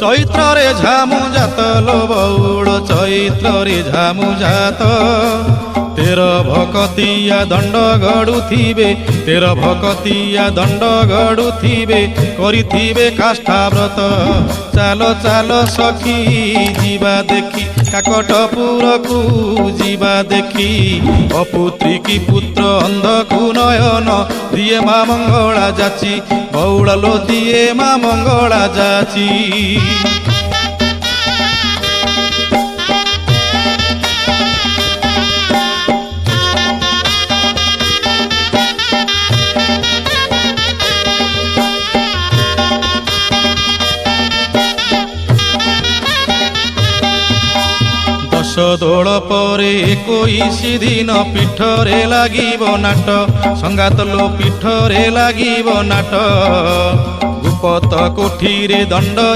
ଚୈତ୍ରରେ ଝାମୁ ଜାତ ଲୋ ବଉଳ ଚୈତ୍ରରେ ଝାମୁ ଜାତ ତେର ଭକତିଆ ଦଣ୍ଡ ଗଡୁଥିବେ ତେର ଭକତିଆ ଦଣ୍ଡ ଗଡୁଥିବେ କରିଥିବେ କାଷ୍ଠାବ୍ରତ ଚାଲ ଚାଲ ସଖୀ ଯିବା ଦେଖି କାକଟପୁରକୁ ଯିବା ଦେଖି ଅପୁତ୍ରୀ କି ପୁତ୍ର ଅନ୍ଧକୁ ନୟନ ଦିଏ ମା ମଙ୍ଗଳା ଯାଚି ବଉଳ ଲୋ ଦିଏ ମା ମଙ୍ଗଳା ଯାଚି। ଦୋଳ ପରେ 21 ଦିନ ପୀଠରେ ଲାଗିବ ନାଟ ସଙ୍ଗାତ ଲୋ ପୀଠରେ ଲାଗିବ ନାଟ ଗୁପତ କୋଠିରେ ଦଣ୍ଡ